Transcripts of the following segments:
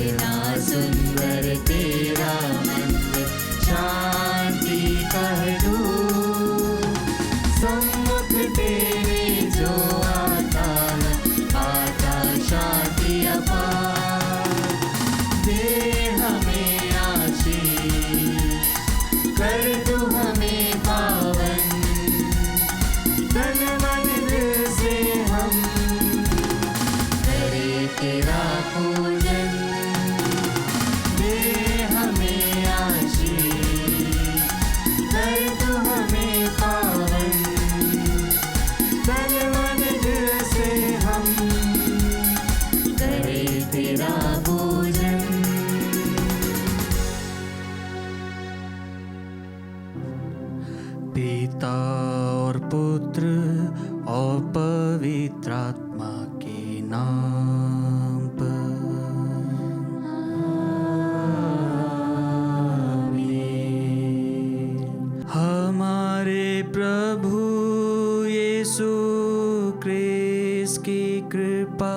कितना सुंदर तेरा मंदिर, शांति कह दूं सम्मुख तेरे जो आता है, आता शांति अपार। दे हमें आशीष, कर दो हमें पावन, तन मन दिल से हम करे तेरा पूजन। दे हमें आशीष, कर दो हमें पावन, तन मन दिल से हम करे तेरा पूजन। पिता और पुत्र और पवित्र आत्मा के नाम पर। हमारे प्रभु यीशु क्रिस्त की कृपा,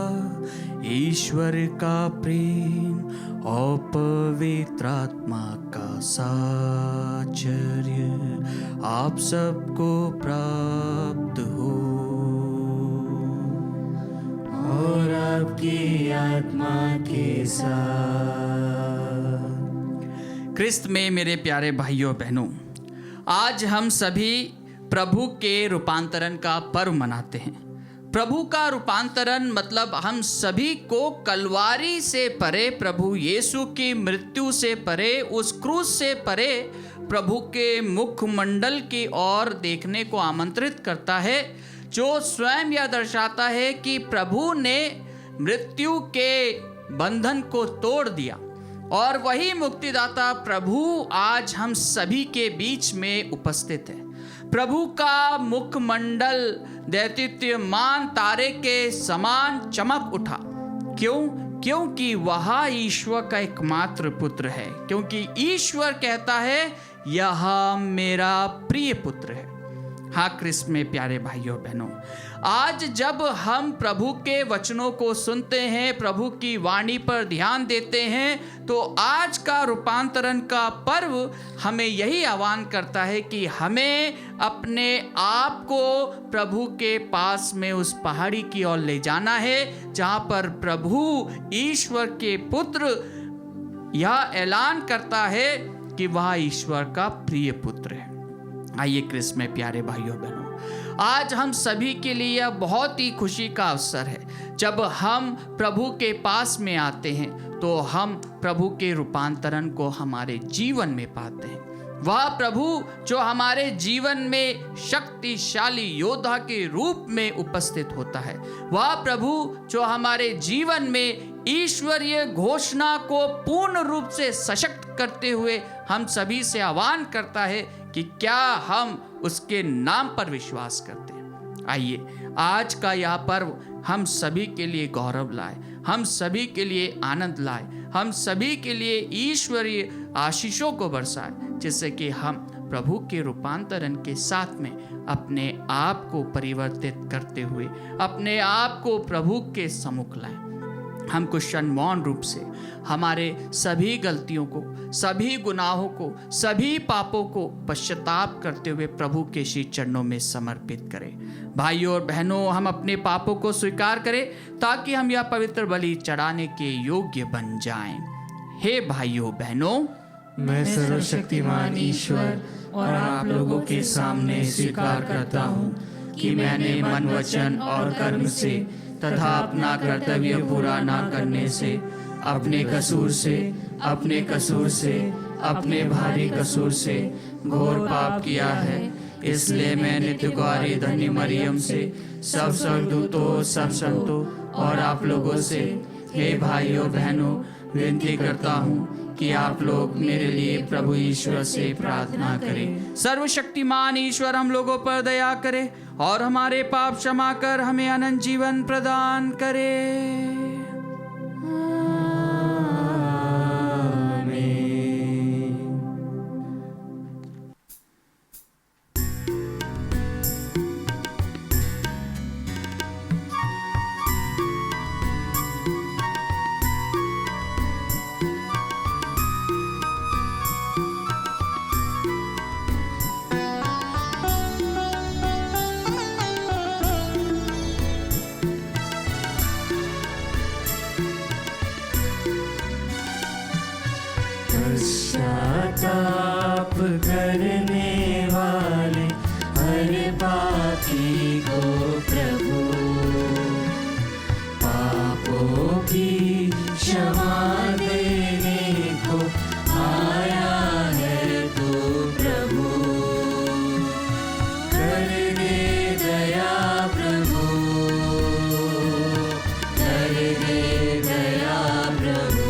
ईश्वर का प्रेम और पवित्र आत्मा का साचर्य आप सबको प्राप्त हो और आपकी आत्मा के साथ। क्रिस्त में मेरे प्यारे भाइयों बहनों, आज हम सभी प्रभु के रूपांतरण का पर्व मनाते हैं। प्रभु का रूपांतरण मतलब हम सभी को कलवारी से परे, प्रभु यीशु की मृत्यु से परे, उस क्रूस से परे प्रभु के मुखमंडल की ओर देखने को आमंत्रित करता है, जो स्वयं यह दर्शाता है कि प्रभु ने मृत्यु के बंधन को तोड़ दिया और वही मुक्तिदाता प्रभु आज हम सभी के बीच में उपस्थित है। प्रभु का मुखमंडल दैदिप्यमान तारे के समान चमक उठा। क्यों? क्योंकि वह ईश्वर का एकमात्र पुत्र है। क्योंकि ईश्वर कहता है यह मेरा प्रिय पुत्र है। हाँ क्रिस्त में प्यारे भाइयों बहनों, आज जब हम प्रभु के वचनों को सुनते हैं, प्रभु की वाणी पर ध्यान देते हैं, तो आज का रूपांतरण का पर्व हमें यही आह्वान करता है कि हमें अपने आप को प्रभु के पास में उस पहाड़ी की ओर ले जाना है, जहाँ पर प्रभु ईश्वर के पुत्र यह ऐलान करता है कि वह ईश्वर का प्रिय पुत्र है। आइए क्रिस्त में प्यारे भाइयों बहनों, आज हम सभी के लिए यह बहुत ही खुशी का अवसर है। जब हम प्रभु के पास में आते हैं तो हम प्रभु के रूपांतरण को हमारे जीवन में पाते हैं। वह प्रभु जो हमारे जीवन में शक्तिशाली योद्धा के रूप में उपस्थित होता है, वह प्रभु जो हमारे जीवन में ईश्वरीय घोषणा को पूर्ण रूप से सशक्त करते हुए हम सभी से आह्वान करता है कि क्या हम उसके नाम पर विश्वास करते हैं। आइए आज का यह पर्व हम सभी के लिए गौरव लाए, हम सभी के लिए आनंद लाए, हम सभी के लिए ईश्वरीय आशीषों को बरसाए, जिससे कि हम प्रभु के रूपांतरण के साथ में अपने आप को परिवर्तित करते हुए अपने आप को प्रभु के सम्मुख लाएं। हम क्वेश्चन मौन रूप से हमारे सभी गलतियों को, सभी गुनाहों को, सभी पापों को पश्चाताप करते हुए प्रभु के श्री चरणों में समर्पित करें। भाइयों और बहनों, हम अपने पापों को स्वीकार करें ताकि हम यह पवित्र बलि चढ़ाने के योग्य बन जाएं। हे भाइयों बहनों, मैं सर्वशक्तिमान ईश्वर और आप लोगों के सामने स्वीकार करता हूँ कि मैंने मन, वचन और कर्म से तथा अपना कर्तव्य पूरा ना करने से, अपने कसूर से, अपने भारी कसूर से घोर पाप किया है। इसलिए मैं नित्य कुआरी धन्य मरियम से, सब स्वर्गदूतों, सब संतों और आप लोगों से, हे भाइयों बहनों, विनती करता हूँ कि आप लोग मेरे लिए प्रभु ईश्वर से प्रार्थना करें। सर्वशक्तिमान ईश्वर हम लोगों पर दया करे और हमारे पाप क्षमा कर हमें अनंत जीवन प्रदान करे। पश्चाताप करने वाले हर पापी को प्रभु पापों की क्षमा देने को आया है तू प्रभु। कर दे दया प्रभु, कर दे दया प्रभु,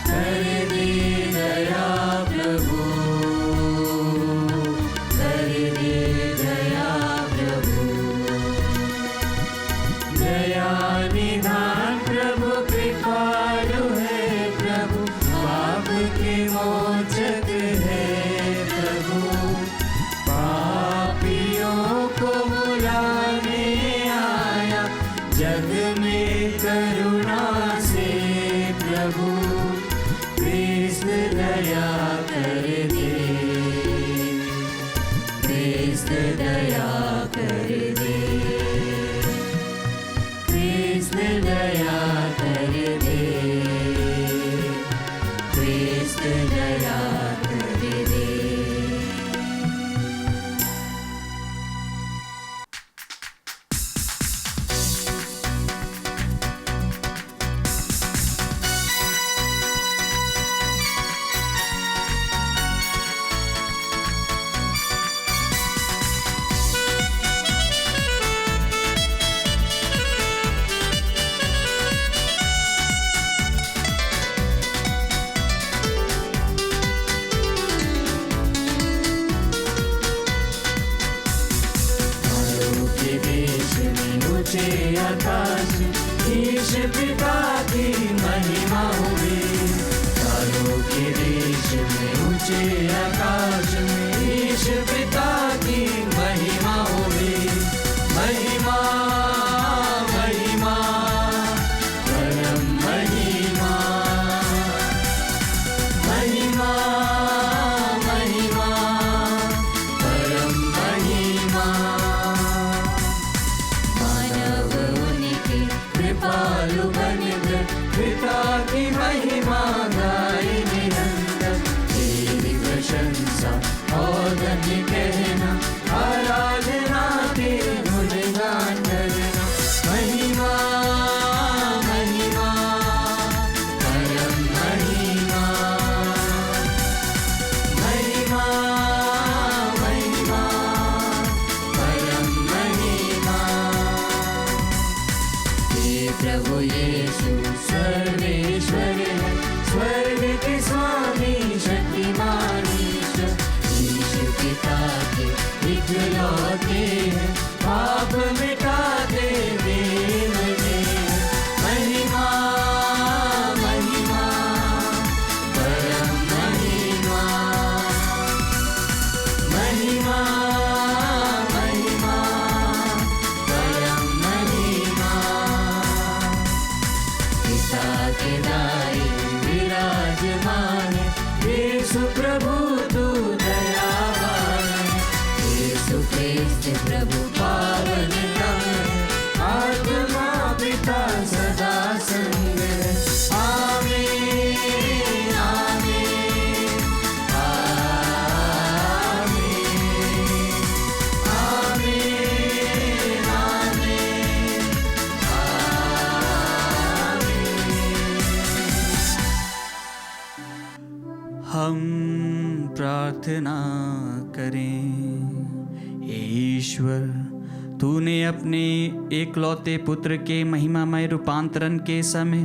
कर दे दया प्रभु, कर दे दया प्रभु। दया निधान प्रभु कृपालु है प्रभु, पाप के मोचक है प्रभु। पापियों को बुलाने आया जग में करुणा से प्रभु। कृष्ण दया कर दे, कृष्ण दया कर दे, कृष्ण दया कर दे, कृष्ण दया कर दे। ऊंचे आकाश ईश पिता की महिमा हुई। तारों के देश में ऊंचे आकाश में ईश पिता की महिमा हुई। महिमा महिमा परम महिमा, महिमा महिमा परम महिमा। कृपालु बनकर पिता की महिमा गाए निरंतर। तेरी प्रशंसा और धन्य कहना, आराधना तेरे गुणगान करना। महिमा महिमा परम महिमा, महिमा महिमा परम महिमा। प्रभु यीशु सर्वेश्वर है, स्वर्ग के स्वामी शक्तिमान ईश्वर। यीशु पिता के इकलौते हैं, पाप मिटाते देव देव। महिमा महिमा परम महिमा, महिमा महिमा परम महिमा। पिता के दाई विराजमान है, यीशु प्रभु तू दयावान है। यीशु क्रिस्त प्रभु पावन तम है, आत्मा पिता सदा संग है। आमीन आमीन आमीन आमीन आमीन। हम प्रार्थना करें। हे ईश्वर, तूने अपने एकलौते पुत्र के महिमामय रूपांतरण के समय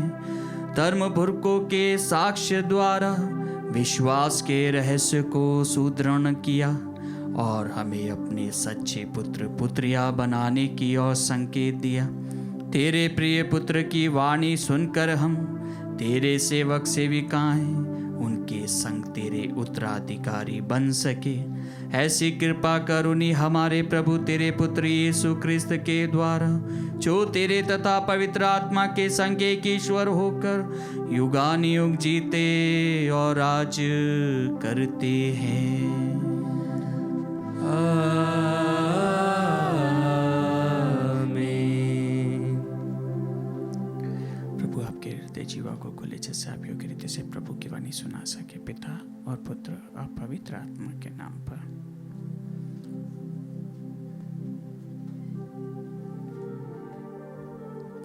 धर्म बुर्कों के साक्ष्य द्वारा विश्वास के रहस्य को सुदृढ़ किया और हमें अपने सच्चे पुत्र पुत्रियां बनाने की ओर संकेत दिया। तेरे प्रिय पुत्र की वाणी सुनकर हम तेरे सेवक सेविकाएं उनके संग तेरे उत्तराधिकारी बन सके। ऐसी कृपा कर उन्हीं हमारे प्रभु तेरे पुत्र यीशु क्रिस्त के द्वारा, जो तेरे तथा पवित्र आत्मा के संग एक ईश्वर होकर युगानुयुग जीते और राज करते हैं। आमीन। प्रभु आपके हृदय जीवा लोगों को ले जैसे आप योग्य रीति से प्रभु की वाणी सुना सके, पिता और पुत्र और पवित्र आत्मा के नाम पर।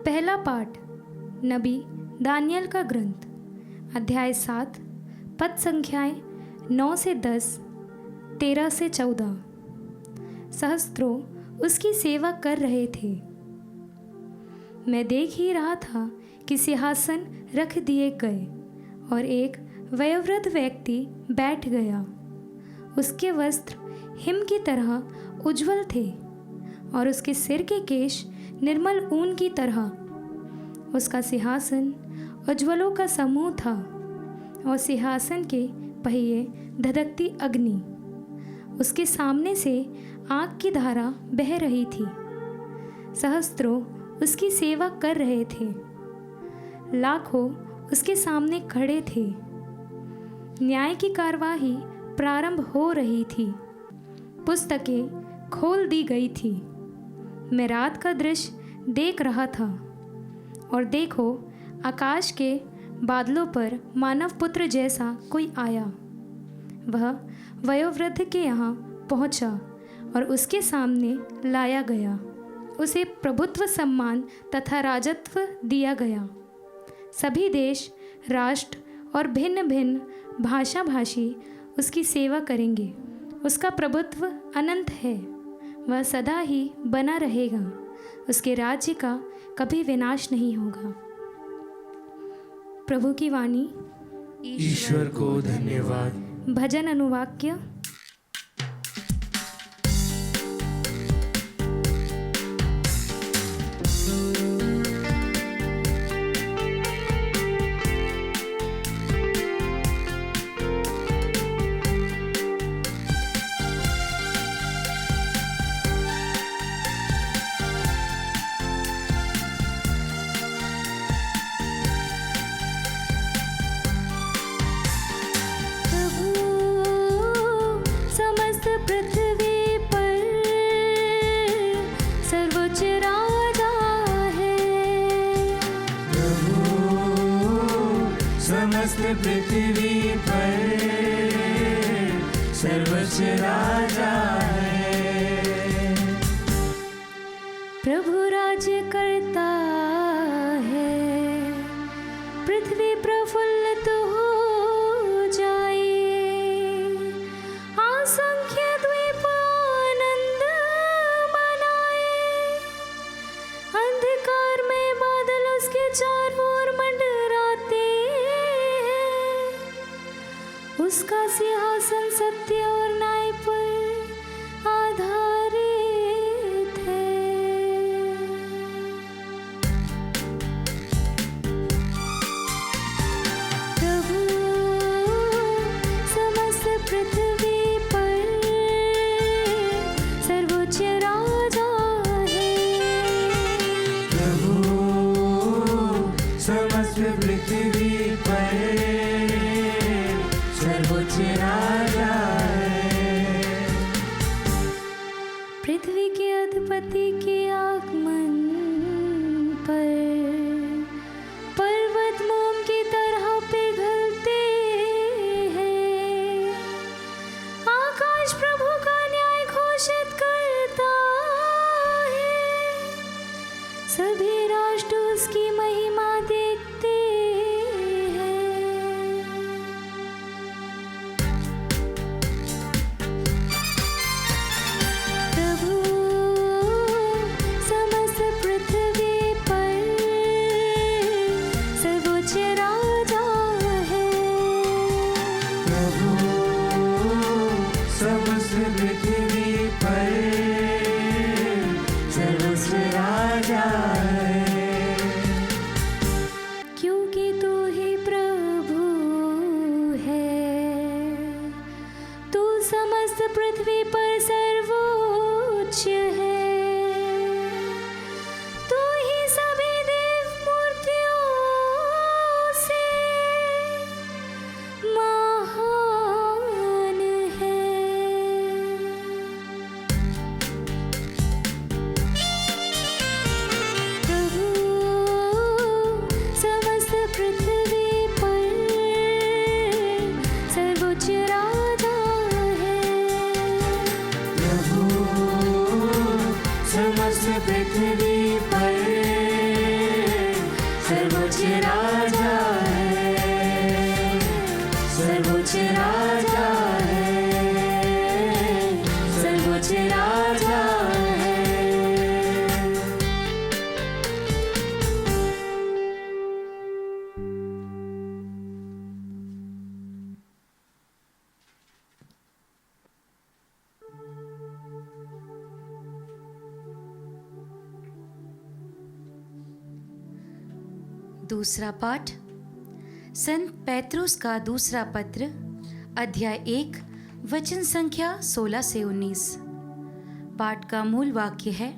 पहला पाठ नबी दानियल का ग्रंथ, अध्याय 7, पद संख्याएं 9 से 10, 13 से 14। सहस्त्रों उसकी सेवा कर रहे थे। मैं देख ही रहा था कि सिंहासन रख दिए गए और एक वयोवृद्ध व्यक्ति बैठ गया। उसके वस्त्र हिम की तरह उज्ज्वल थे और उसके सिर के केश निर्मल ऊन की तरह। उसका सिंहासन उज्ज्वलों का समूह था और सिंहासन के पहिए धधकती अग्नि। उसके सामने से आग की धारा बह रही थी। सहस्त्रों उसकी सेवा कर रहे थे। लाखों उसके सामने खड़े थे। न्याय की कार्यवाही प्रारंभ हो रही थी। पुस्तकें खोल दी गई थी। मैं रात का दृश्य देख रहा था और देखो, आकाश के बादलों पर मानव पुत्र जैसा कोई आया। वह वयोवृद्ध के यहाँ पहुँचा और उसके सामने लाया गया। उसे प्रभुत्व, सम्मान तथा राजत्व दिया गया। सभी देश, राष्ट्र और भिन्न भिन्न भाषा भाषी उसकी सेवा करेंगे। उसका प्रभुत्व अनंत है, वह सदा ही बना रहेगा। उसके राज्य का कभी विनाश नहीं होगा। प्रभु की वाणी। ईश्वर को धन्यवाद। भजन अनुवाक्य। पृथ्वी पर सर्वोच्च राजा है। प्रभु राज्य करता है, पृथ्वी प्रफुल्लित हो जाए। असंख्य द्वीप आनंद मनाए। अंधकार में बादल उसके चारों ओर मंडराते। उसका सिंहासन सत्य और न्याय पर आधारित है। प्रभु समस्त पृथ्वी पर सर्वोच्च राजा है। प्रभु समस्त पृथ्वी पर राजा है। पृथ्वी के अधिपति के आगमन पर पर्वत मोम की तरह पिघलते हैं। आकाश प्रभु का न्याय घोषित करता है। सभी राष्ट्र उसकी महिमा देखते हैं। पृथ्वी पर सर्वोच्च है। तू ही सभी देव मूर्तियों से महान है। प्रभु समस्त पृथ्वी पृथ्वी पर सर्वोच्च राजा है, सर्वोच्च राजा है, सर्वोच्च राजा है। दूसरा पाठ संत पैत्रुस का दूसरा पत्र, अध्याय 1, वचन संख्या 16 से 19। पाठ का मूल वाक्य है,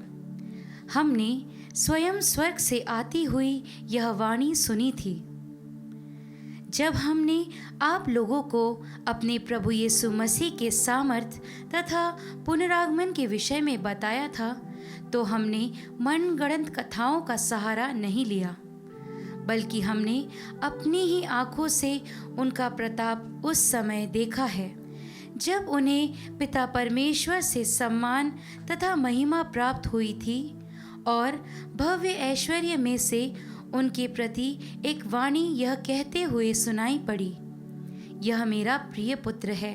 हमने स्वयं स्वर्ग से आती हुई यह वाणी सुनी थी। जब हमने आप लोगों को अपने प्रभु यीशु मसीह के सामर्थ तथा पुनरागमन के विषय में बताया था, तो हमने मनगढ़ंत कथाओं का सहारा नहीं लिया, बल्कि हमने अपनी ही आँखों से उनका प्रताप उस समय देखा है, जब उन्हें पिता परमेश्वर से सम्मान तथा महिमा प्राप्त हुई थी, और भव्य ऐश्वर्य में से उनके प्रति एक वाणी यह कहते हुए सुनाई पड़ी, यह मेरा प्रिय पुत्र है,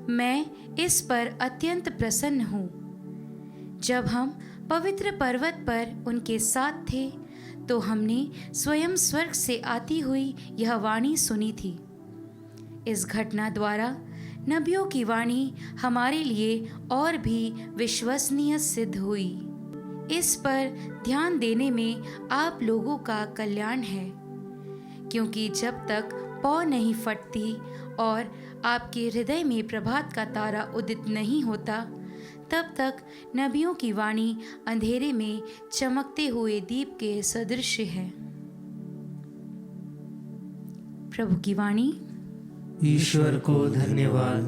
मैं इस पर अत्यंत प्रसन्न हूँ। जब हम पवित्र पर्वत पर उनके साथ थे, तो हमने स्वयं स्वर्ग से आती हुई यह वाणी सुनी थी। इस घटना द्वारा नबियों की वाणी हमारे लिए और भी विश्वसनीय सिद्ध हुई। इस पर ध्यान देने में आप लोगों का कल्याण है, क्योंकि जब तक पौ नहीं फटती और आपके हृदय में प्रभात का तारा उदित नहीं होता, तब तक नबियों की वाणी अंधेरे में चमकते हुए दीप के सदृश है। प्रभु की वाणी। ईश्वर को धन्यवाद।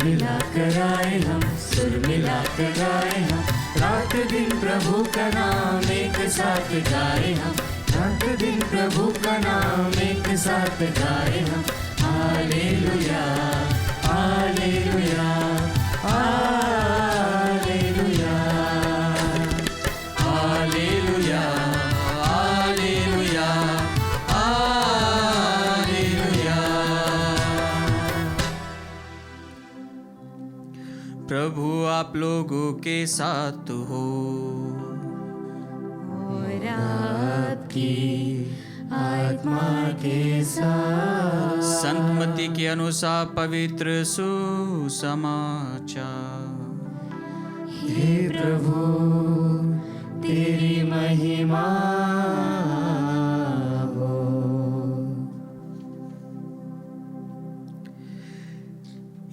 मिलाकर आए हम, सुर मिलाकर गाए हम, रात दिन प्रभु का नाम एक साथ गाए हम, रात दिन प्रभु का नाम एक साथ गाए हम। हालेलुया हालेलुया हालेलुया हालेलुया हालेलुया हालेलुया। प्रभु आप लोगों के साथ हो, और आपकी आत्मा के साथ। संत मत्ती के अनुसार पवित्र सुसमाचार। हे प्रभु तेरी महिमा हो।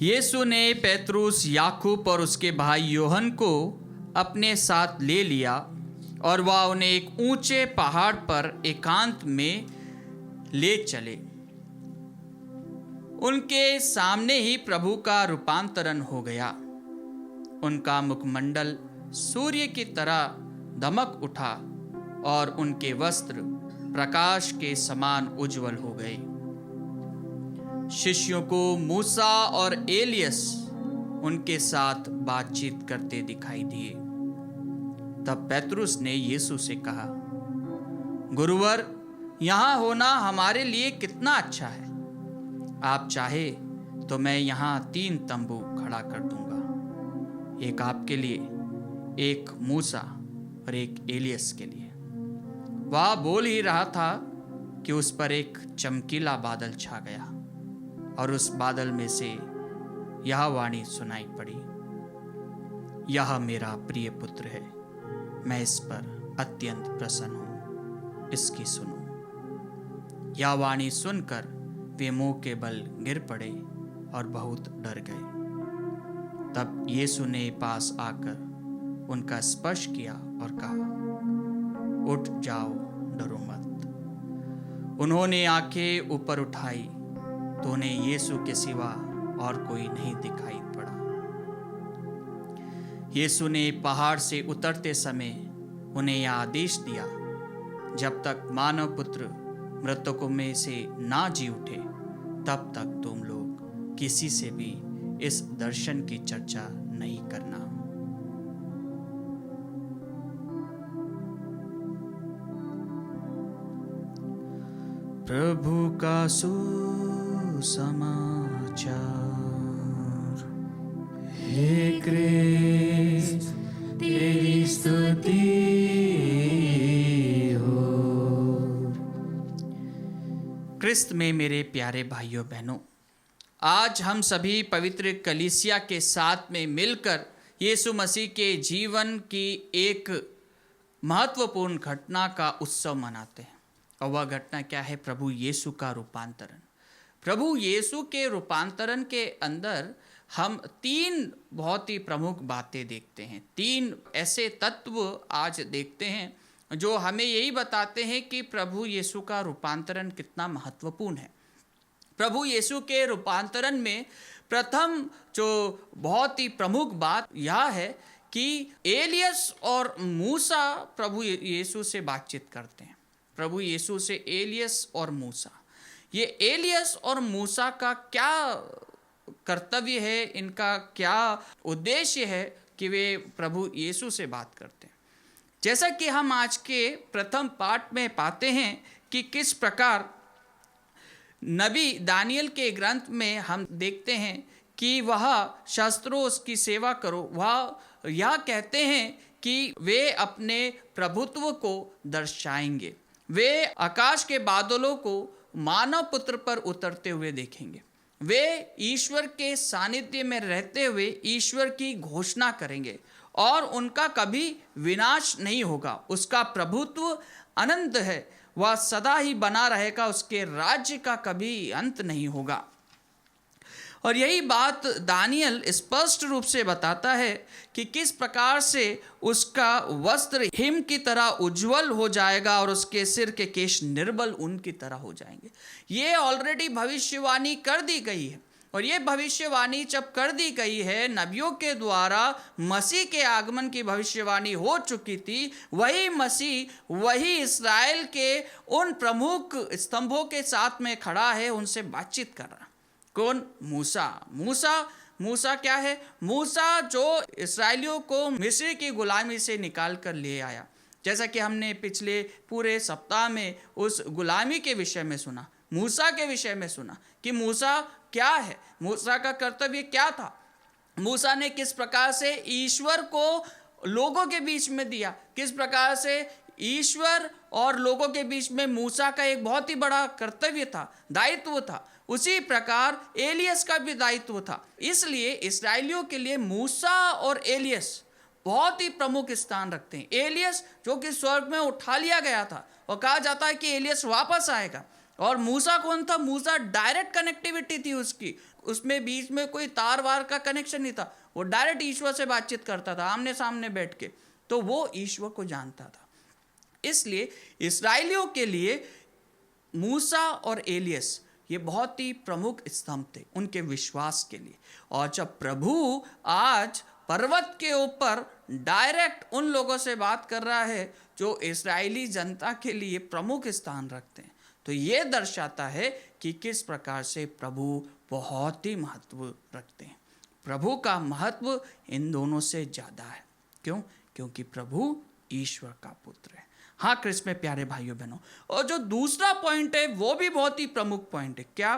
यीशु ने पेत्रुस, याकूब और उसके भाई योहन को अपने साथ ले लिया और वह उन्हें एक ऊंचे पहाड़ पर एकांत में ले चले। उनके सामने ही प्रभु का रूपांतरण हो गया। उनका मुखमंडल सूर्य की तरह दमक उठा और उनके वस्त्र प्रकाश के समान उज्जवल हो गए। शिष्यों को मूसा और एलियस उनके साथ बातचीत करते दिखाई दिए। तब पेत्रुस ने यीशु से कहा, गुरुवर, यहाँ होना हमारे लिए कितना अच्छा है। आप चाहे तो मैं यहाँ 3 तंबू खड़ा कर दूंगा, एक आपके लिए, एक मूसा और एक एलियस के लिए। वह बोल ही रहा था कि उस पर एक चमकीला बादल छा गया और उस बादल में से यह वाणी सुनाई पड़ी, यह मेरा प्रिय पुत्र है, मैं इस पर अत्यंत प्रसन्न हूं, इसकी सुनो। यह वाणी सुनकर वे मुंह के बल गिर पड़े और बहुत डर गए। तब यीशु ने पास आकर उनका स्पर्श किया और कहा, उठ जाओ, डरो मत। उन्होंने आंखें ऊपर उठाई तो उन्हें यीशु के सिवा और कोई नहीं दिखाई पड़ा। यीशु ने पहाड़ से उतरते समय उन्हें यह आदेश दिया, जब तक मानव पुत्र मृतकों में से ना जी उठे तब तक तुम लोग किसी से भी इस दर्शन की चर्चा नहीं करना। प्रभु का सुसमाचार। हे क्रिस्त तेरी स्तुति हो। क्रिस्त में मेरे प्यारे भाइयों बहनों, आज हम सभी पवित्र कलीसिया के साथ में मिलकर यीशु मसीह के जीवन की एक महत्वपूर्ण घटना का उत्सव मनाते हैं। और वह घटना क्या है? प्रभु यीशु का रूपांतरण। प्रभु यीशु के रूपांतरण के अंदर हम तीन बहुत ही प्रमुख बातें देखते हैं। तीन ऐसे तत्व आज देखते हैं जो हमें यही बताते हैं कि प्रभु यीशु का रूपांतरण कितना महत्वपूर्ण है। प्रभु यीशु के रूपांतरण में प्रथम जो बहुत ही प्रमुख बात यह है कि एलियस और मूसा प्रभु यीशु से बातचीत करते हैं। प्रभु यीशु से एलियस और मूसा, ये एलियस और मूसा का क्या कर्तव्य है, इनका क्या उद्देश्य है कि वे प्रभु यीशु से बात करते हैं। जैसा कि हम आज के प्रथम पाठ में पाते हैं कि किस प्रकार नबी दानियल के ग्रंथ में हम देखते हैं कि वह शास्त्रों उसकी सेवा करो, वह यह कहते हैं कि वे अपने प्रभुत्व को दर्शाएंगे। वे आकाश के बादलों को मानव पुत्र पर उतरते हुए देखेंगे। वे ईश्वर के सानिध्य में रहते हुए ईश्वर की घोषणा करेंगे और उनका कभी विनाश नहीं होगा। उसका प्रभुत्व अनंत है, वह सदा ही बना रहेगा, उसके राज्य का कभी अंत नहीं होगा। और यही बात दानियल स्पष्ट रूप से बताता है कि किस प्रकार से उसका वस्त्र हिम की तरह उज्जवल हो जाएगा और उसके सिर के केश निर्मल ऊन की तरह हो जाएंगे। ये ऑलरेडी भविष्यवाणी कर दी गई है। और ये भविष्यवाणी जब कर दी गई है, नबियों के द्वारा मसीह के आगमन की भविष्यवाणी हो चुकी थी। वही मसीह, वही इस्राएल के उन प्रमुख स्तंभों के साथ में खड़ा है, उनसे बातचीत कर रहा। कौन? मूसा क्या है? मूसा जो इस्राएलियों को मिस्र की गुलामी से निकाल कर ले आया। जैसा कि हमने पिछले पूरे सप्ताह में उस गुलामी के विषय में सुना, मूसा के विषय में सुना कि मूसा क्या है, मूसा का कर्तव्य क्या था, मूसा ने किस प्रकार से ईश्वर को लोगों के बीच में दिया, किस प्रकार से ईश्वर और लोगों के बीच में मूसा का एक बहुत ही बड़ा कर्तव्य था, दायित्व था। उसी प्रकार एलियस का भी दायित्व था। इसलिए इस्राएलियों के लिए मूसा और एलियस बहुत ही प्रमुख स्थान रखते हैं। एलियस जो कि स्वर्ग में उठा लिया गया था, और कहा जाता है कि एलियस वापस आएगा। और मूसा कौन था? मूसा डायरेक्ट कनेक्टिविटी थी उसकी, उसमें बीच में कोई तार वार का कनेक्शन नहीं था। वो डायरेक्ट ईश्वर से बातचीत करता था, आमने सामने बैठ के, तो वो ईश्वर को जानता था। इसलिए इस्राएलियों के लिए मूसा और एलियस ये बहुत ही प्रमुख स्तंभ थे उनके विश्वास के लिए। और जब प्रभु आज पर्वत के ऊपर डायरेक्ट उन लोगों से बात कर रहा है जो इस्राएली जनता के लिए प्रमुख स्थान रखते हैं, तो ये दर्शाता है कि किस प्रकार से प्रभु बहुत ही महत्व रखते हैं। प्रभु का महत्व इन दोनों से ज़्यादा है। क्यों? क्योंकि प्रभु ईश्वर का पुत्र है। हाँ क्रिस्त में प्यारे भाइयों बहनों, और जो दूसरा पॉइंट है वो भी बहुत ही प्रमुख पॉइंट है। क्या?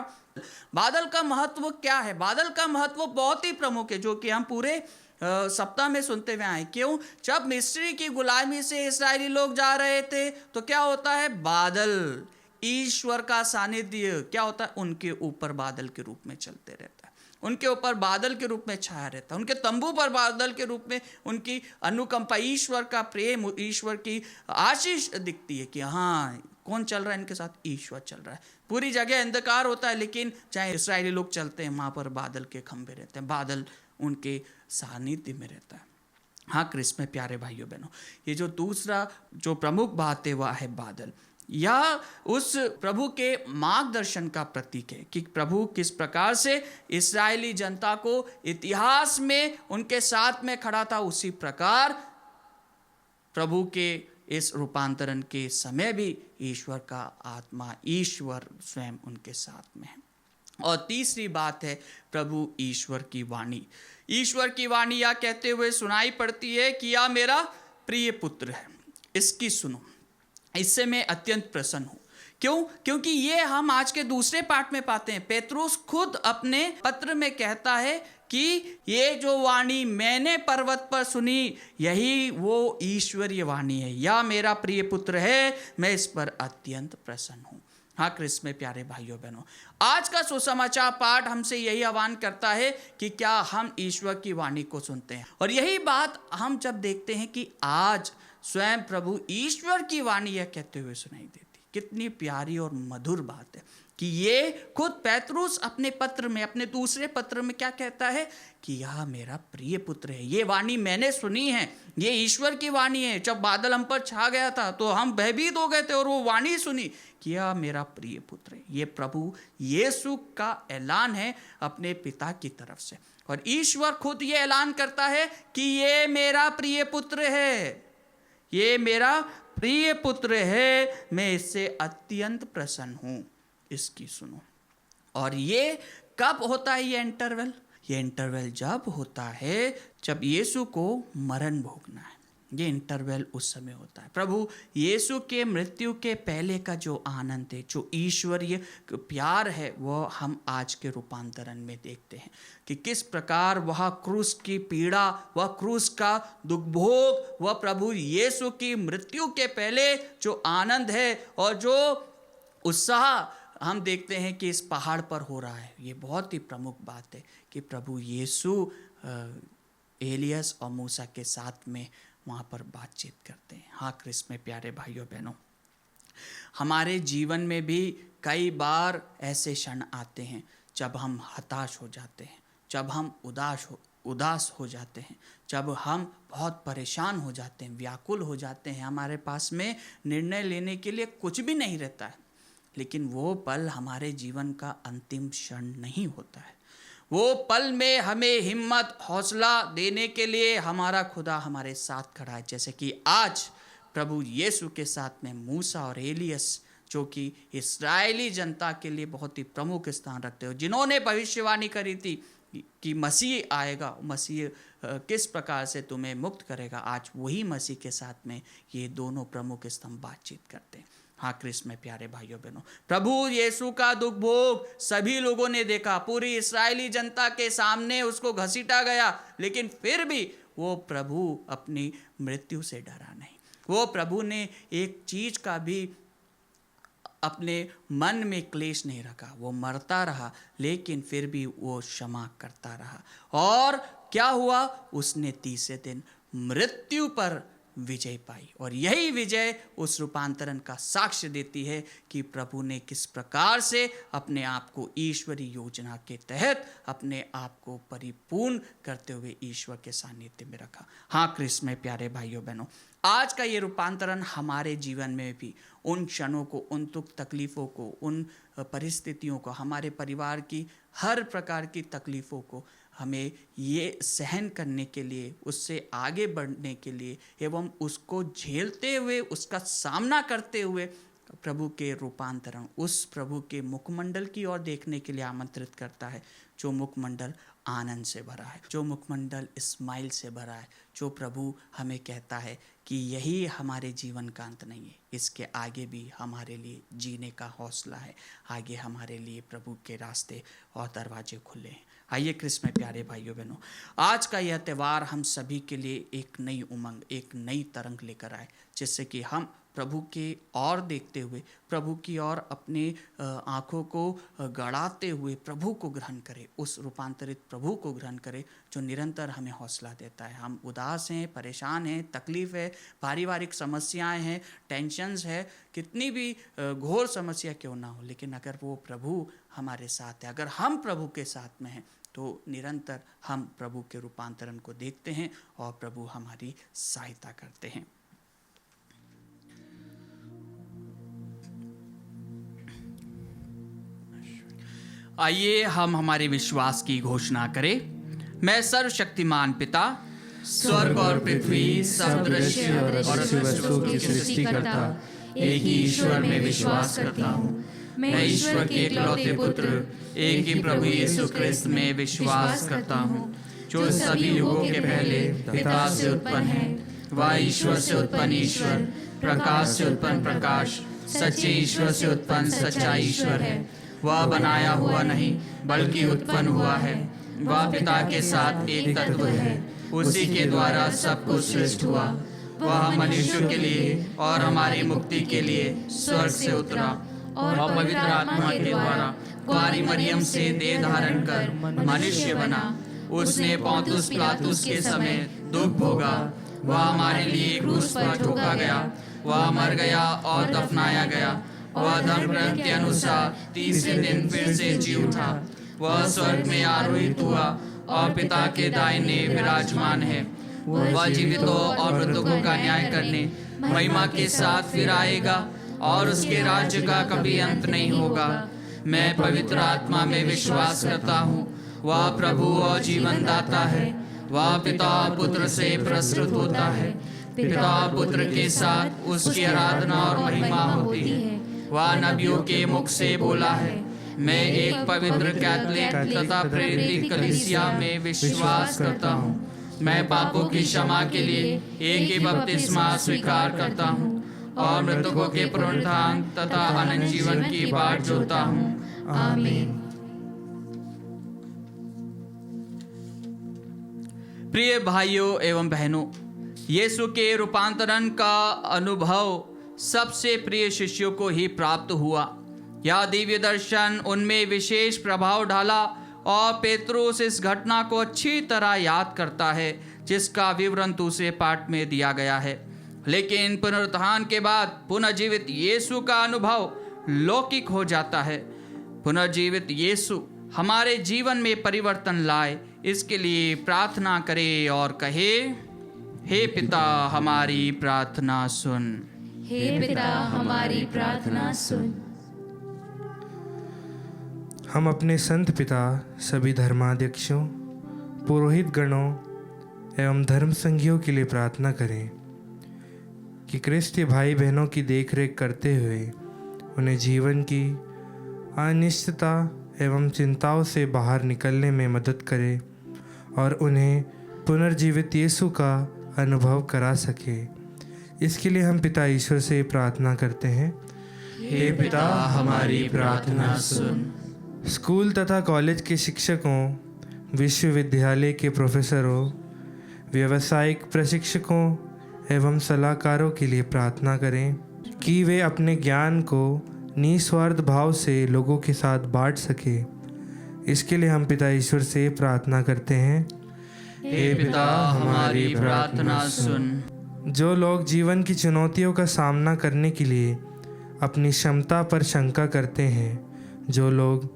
बादल का महत्व क्या है? बादल का महत्व बहुत ही प्रमुख है, जो कि हम पूरे सप्ताह में सुनते हुए आए। क्यों? जब मिस्र की गुलामी से इस्राएली लोग जा रहे थे तो क्या होता है? बादल, ईश्वर का सानिध्य क्या होता है? उनके ऊपर बादल के रूप में चलते रहता है, उनके ऊपर बादल के रूप में छाया रहता है, उनके तंबू पर बादल के रूप में उनकी अनुकंपा, ईश्वर का प्रेम, ईश्वर की आशीष दिखती है कि हाँ कौन चल रहा है इनके साथ? ईश्वर चल रहा है। पूरी जगह अंधकार होता है, लेकिन चाहे इस्राएली लोग चलते हैं वहाँ पर बादल के खंभे रहते हैं, बादल उनके सानिध्य में रहता है। हाँ क्रिस्त में प्यारे भाइयों बहनों, ये जो दूसरा जो प्रमुख बात है वह है बादल। यह उस प्रभु के मार्गदर्शन का प्रतीक है कि प्रभु किस प्रकार से इस्राएली जनता को इतिहास में उनके साथ में खड़ा था, उसी प्रकार प्रभु के इस रूपांतरण के समय भी ईश्वर का आत्मा, ईश्वर स्वयं उनके साथ में है। और तीसरी बात है प्रभु ईश्वर की वाणी। ईश्वर की वाणी यह कहते हुए सुनाई पड़ती है कि यह मेरा प्रिय पुत्र है, इसकी सुनो, इससे मैं अत्यंत प्रसन्न हूँ। क्यों? क्योंकि ये हम आज के दूसरे पाठ में पाते हैं। पेत्रुस खुद अपने पत्र में कहता है कि ये जो वाणी मैंने पर्वत पर सुनी, यही वो ईश्वरीय वाणी है। यह मेरा प्रिय पुत्र है, मैं इस पर अत्यंत प्रसन्न हूँ। हाँ क्रिस्त में प्यारे भाइयों बहनों, आज का सुसमाचार पाठ हमसे यही आह्वान करता है कि क्या हम ईश्वर की वाणी को सुनते हैं। और यही बात हम जब देखते हैं कि आज स्वयं प्रभु ईश्वर की वाणी यह कहते हुए सुनाई देती, कितनी प्यारी और मधुर बात है कि ये खुद पेत्रुस अपने पत्र में, अपने दूसरे पत्र में क्या कहता है कि यह मेरा प्रिय पुत्र है, ये वाणी मैंने सुनी है, ये ईश्वर की वाणी है। जब बादल हम पर छा गया था तो हम भयभीत हो गए थे और वो वाणी सुनी कि यह मेरा प्रिय पुत्र है। ये प्रभु यीशु का ऐलान है अपने पिता की तरफ से, और ईश्वर खुद ये ऐलान करता है कि ये मेरा प्रिय पुत्र है, ये मेरा प्रिय पुत्र है, मैं इससे अत्यंत प्रसन्न हूँ, इसकी सुनो। और ये कब होता है ये इंटरवल? ये इंटरवल जब होता है जब यीशु को मरण भोगना है, ये इंटरवल उस समय होता है। प्रभु यीशु के मृत्यु के पहले का जो आनंद है, जो ईश्वरीय प्यार है, वह हम आज के रूपांतरण में देखते हैं कि किस प्रकार वह क्रूस की पीड़ा, वह क्रूस का दुख भोग, वह प्रभु यीशु की मृत्यु के पहले जो आनंद है और जो उत्साह हम देखते हैं कि इस पहाड़ पर हो रहा है। ये बहुत ही प्रमुख बात है कि प्रभु यीशु एलियस और मूसा के साथ में वहाँ पर बातचीत करते हैं। हाँ क्रिस्त में प्यारे भाइयों बहनों, हमारे जीवन में भी कई बार ऐसे क्षण आते हैं जब हम हताश हो जाते हैं, जब हम उदास हो जाते हैं, जब हम बहुत परेशान हो जाते हैं, व्याकुल हो जाते हैं, हमारे पास में निर्णय लेने के लिए कुछ भी नहीं रहता है। लेकिन वो पल हमारे जीवन का अंतिम क्षण नहीं होता है। वो पल में हमें हिम्मत, हौसला देने के लिए हमारा खुदा हमारे साथ खड़ा है, जैसे कि आज प्रभु यीशु के साथ में मूसा और एलियस, जो कि इस्राएली जनता के लिए बहुत ही प्रमुख स्थान रखते हो, जिन्होंने भविष्यवाणी करी थी कि मसीह आएगा, मसीह किस प्रकार से तुम्हें मुक्त करेगा। आज वही मसीह के साथ में ये दोनों प्रमुख स्तंभ बातचीत करते हैं। हाँ क्रिस्त में प्यारे भाइयों बहनों, प्रभु यीशु का दुख भोग सभी लोगों ने देखा, पूरी इस्राएली जनता के सामने उसको घसीटा गया, लेकिन फिर भी वो प्रभु अपनी मृत्यु से डरा नहीं। वो प्रभु ने एक चीज का भी अपने मन में क्लेश नहीं रखा, वो मरता रहा लेकिन फिर भी वो क्षमा करता रहा। और क्या हुआ? उसने तीसरे दिन मृत्यु पर विजय पाई, और यही विजय उस रूपांतरण का साक्ष्य देती है कि प्रभु ने किस प्रकार से अपने आप को ईश्वरीय योजना के तहत अपने आप को परिपूर्ण करते हुए ईश्वर के सानिध्य में रखा। हाँ क्रिस्त में प्यारे भाइयों बहनों, आज का ये रूपांतरण हमारे जीवन में भी उन क्षणों को, उन दुख तकलीफ़ों को, उन परिस्थितियों को, हमारे परिवार की हर प्रकार की तकलीफ़ों को हमें ये सहन करने के लिए, उससे आगे बढ़ने के लिए एवं उसको झेलते हुए, उसका सामना करते हुए प्रभु के रूपांतरण, उस प्रभु के मुखमंडल की ओर देखने के लिए आमंत्रित करता है, जो मुखमंडल आनंद से भरा है, जो मुखमंडल स्माइल से भरा है, जो प्रभु हमें कहता है कि यही हमारे जीवन का अंत नहीं है, इसके आगे भी हमारे लिए जीने का हौसला है, आगे हमारे लिए प्रभु के रास्ते और दरवाजे खुले हैं। आइए क्रिस्त में प्यारे भाइयों बहनों, आज का यह त्यौहार हम सभी के लिए एक नई उमंग, एक नई तरंग लेकर आए, जिससे कि हम प्रभु के ओर देखते हुए, प्रभु की ओर अपनी आँखों को गड़ाते हुए प्रभु को ग्रहण करें, उस रूपांतरित प्रभु को ग्रहण करें जो निरंतर हमें हौसला देता है। हम उदास हैं, परेशान हैं, तकलीफ़ है, पारिवारिक समस्याएं हैं, टेंशन्स है, कितनी भी घोर समस्या क्यों ना हो, लेकिन अगर वो प्रभु हमारे साथ है, अगर हम प्रभु के साथ में हैं, तो निरंतर हम प्रभु के रूपांतरण को देखते हैं और प्रभु हमारी सहायता करते हैं। आइए हम हमारे विश्वास की घोषणा करें। मैं सर्वशक्तिमान पिता, स्वर्ग और पृथ्वी, सब दृश्य और अदृश्य वस्तुओं की सृष्टिकर्ता एक ही ईश्वर में विश्वास करता हूँ। मैं ईश्वर के इकलौते पुत्र, एक ही प्रभु यीशु क्रिस्त में विश्वास करता हूँ, जो सभी युगों के पहले पिता से उत्पन्न है। वह ईश्वर से उत्पन्न ईश्वर, प्रकाश से उत्पन्न प्रकाश, सच्चे ईश्वर से उत्पन्न सच्चा ईश्वर है। वह बनाया हुआ नहीं बल्कि उत्पन्न हुआ है। वह पिता के साथ एक तत्व है, उसी के द्वारा सब कुछ सृष्ट हुआ। वह मनुष्यों के लिए और हमारी मुक्ति के लिए स्वर्ग से उतरा और पवित्र आत्मा के द्वारा कुंवारी मरियम से देह धारण कर मनुष्य बना। उसने पौंतुस पिलातुस के समय दुख भोगा। वह हमारे लिए क्रूस पर ठोका गया। वह मर गया और दफनाया गया। वह धर्म ग्रंथ के अनुसार तीसरे दिन फिर से जी उठा। वह स्वर्ग में आरोहित हुआ और पिता के दाहिने विराजमान है। वह जीवितों और मृतकों का न्याय करने महिमा के साथ फिर आएगा और उसके राज्य का कभी अंत नहीं होगा। मैं पवित्र आत्मा में विश्वास करता हूँ। वह प्रभु और जीवन दाता है। वह पिता पुत्र से प्रस्तुत होता है। पिता पुत्र के साथ उसकी आराधना और महिमा होती है। वह नबियों के मुख से बोला है। मैं एक पवित्र कैथोलिक तथा प्रेरित कलीसिया में विश्वास करता हूँ। मैं पापों की क्षमा के लिए एक ही बपतिस्मा स्वीकार करता हूँ और मृतकों के पुनरुत्थान तथा अनंत जीवन की बाट जोता हूँ। आमीन। प्रिय भाइयों एवं बहनों, यीशु के रूपांतरण का अनुभव सबसे प्रिय शिष्यों को ही प्राप्त हुआ। यह दिव्य दर्शन उनमें विशेष प्रभाव डाला और पेत्रुस इस घटना को अच्छी तरह याद करता है, जिसका विवरण दूसरे पाठ में दिया गया है। लेकिन पुनरुत्थान के बाद पुनर्जीवित यीशु का अनुभव लौकिक हो जाता है। पुनर्जीवित यीशु हमारे जीवन में परिवर्तन लाए, इसके लिए प्रार्थना करें और कहे, हे पिता हमारी प्रार्थना सुन। हे पिता हमारी प्रार्थना सुन। हम अपने संत पिता, सभी धर्माध्यक्षों, पुरोहित गणों एवं धर्म संघियों के लिए प्रार्थना करें कि क्रिस्तीय भाई बहनों की देखरेख करते हुए उन्हें जीवन की अनिश्चितता एवं चिंताओं से बाहर निकलने में मदद करें और उन्हें पुनर्जीवित यीशु का अनुभव करा सके। इसके लिए हम पिता ईश्वर से प्रार्थना करते हैं। हे पिता हमारी प्रार्थना सुन। स्कूल तथा कॉलेज के शिक्षकों, विश्वविद्यालय के प्रोफेसरों, व्यावसायिक प्रशिक्षकों एवं सलाहकारों के लिए प्रार्थना करें कि वे अपने ज्ञान को निस्वार्थ भाव से लोगों के साथ बांट सके। इसके लिए हम पिता ईश्वर से प्रार्थना करते हैं। हे पिता हमारी प्रार्थना सुन। जो लोग जीवन की चुनौतियों का सामना करने के लिए अपनी क्षमता पर शंका करते हैं, जो लोग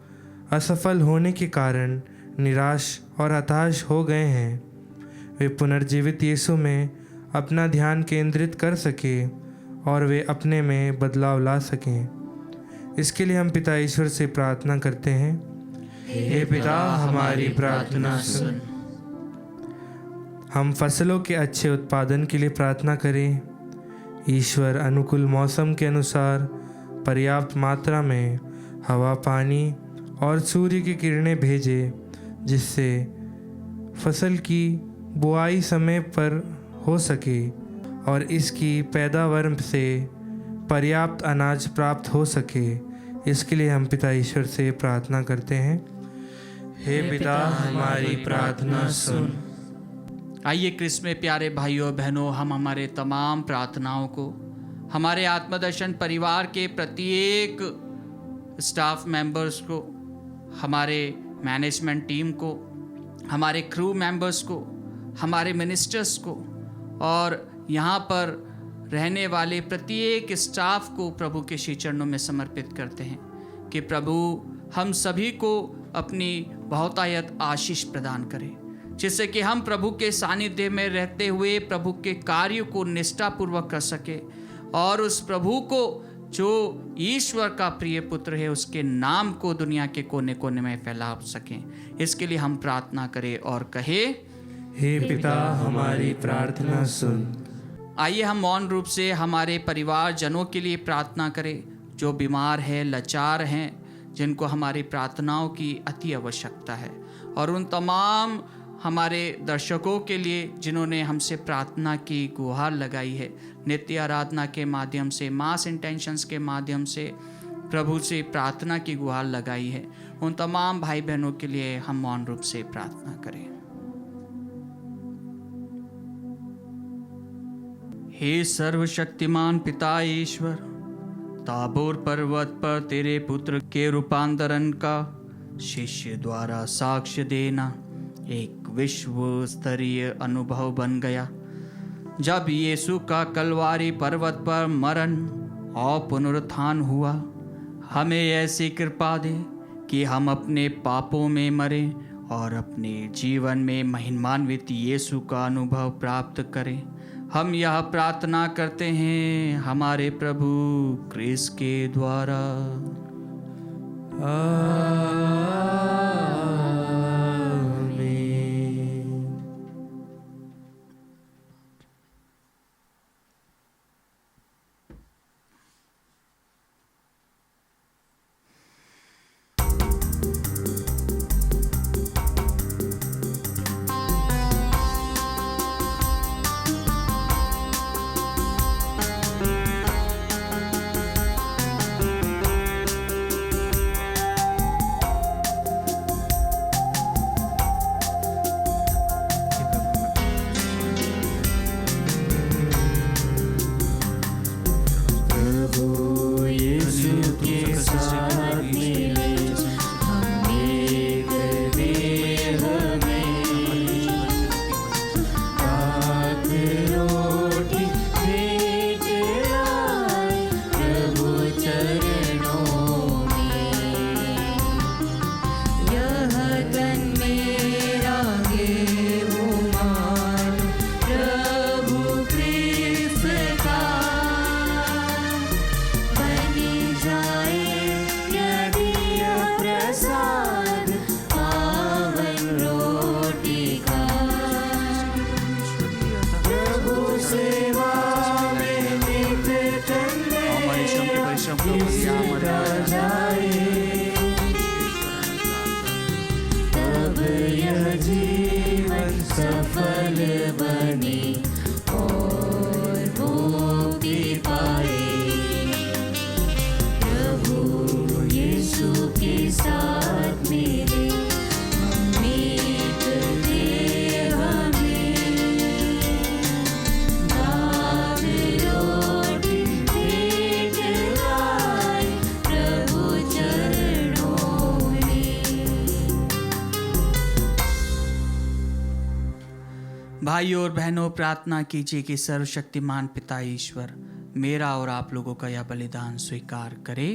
असफल होने के कारण निराश और हताश हो गए हैं, वे पुनर्जीवित यीशु में अपना ध्यान केंद्रित कर सके और वे अपने में बदलाव ला सकें। इसके लिए हम पिता ईश्वर से प्रार्थना करते हैं। हे पिता हमारी प्रार्थना सुन। हम फसलों के अच्छे उत्पादन के लिए प्रार्थना करें। ईश्वर अनुकूल मौसम के अनुसार पर्याप्त मात्रा में हवा, पानी और सूर्य की किरणें भेजे, जिससे फसल की बुआई समय पर हो सके और इसकी पैदावार से पर्याप्त अनाज प्राप्त हो सके। इसके लिए हम पिता ईश्वर से प्रार्थना करते हैं। हे पिता हमारी प्रार्थना सुन। आइए क्रिस्त में प्यारे भाइयों बहनों, हम हमारे तमाम प्रार्थनाओं को हमारे आत्मदर्शन परिवार के प्रत्येक स्टाफ मेंबर्स को, हमारे मैनेजमेंट टीम को, हमारे क्रू मेंबर्स को, हमारे मिनिस्टर्स को और यहाँ पर रहने वाले प्रत्येक स्टाफ को प्रभु के श्री चरणों में समर्पित करते हैं कि प्रभु हम सभी को अपनी बहुतायत आशीष प्रदान करें, जिससे कि हम प्रभु के सानिध्य में रहते हुए प्रभु के कार्य को निष्ठापूर्वक कर सके और उस प्रभु को जो ईश्वर का प्रिय पुत्र है उसके नाम को दुनिया के कोने कोने में फैला सकें। इसके लिए हम प्रार्थना करें और कहे, हे पिता हमारी प्रार्थना सुन। आइए हम मौन रूप से हमारे परिवारजनों के लिए प्रार्थना करें जो बीमार हैं, लाचार हैं, जिनको हमारी प्रार्थनाओं की अति आवश्यकता है, और उन तमाम हमारे दर्शकों के लिए जिन्होंने हमसे प्रार्थना की गुहार लगाई है, नित्य आराधना के माध्यम से, मास इंटेंशंस के माध्यम से प्रभु से प्रार्थना की गुहार लगाई है, उन तमाम भाई बहनों के लिए हम मौन रूप से प्रार्थना करें। हे सर्वशक्तिमान पिता ईश्वर, ताबोर पर्वत पर तेरे पुत्र के रूपांतरण का शिष्य द्वारा साक्ष्य देना एक विश्व स्तरीय अनुभव बन गया। जब यीशु का कलवारी पर्वत पर मरण और पुनरुत्थान हुआ, हमें ऐसी कृपा दे कि हम अपने पापों में मरें और अपने जीवन में महिमान्वित यीशु का अनुभव प्राप्त करें। हम यह प्रार्थना करते हैं हमारे प्रभु क्रिस्त के द्वारा। सफल बने और मुक्ति पाए। प्रभु यीशु के साथ मेरे अमृत दे हमें, दाग रोटी भेंट लाए प्रभु चरणों में। भाइयों और बहनों, प्रार्थना कीजिए कि सर्वशक्तिमान पिता ईश्वर मेरा और आप लोगों का यह बलिदान स्वीकार करे।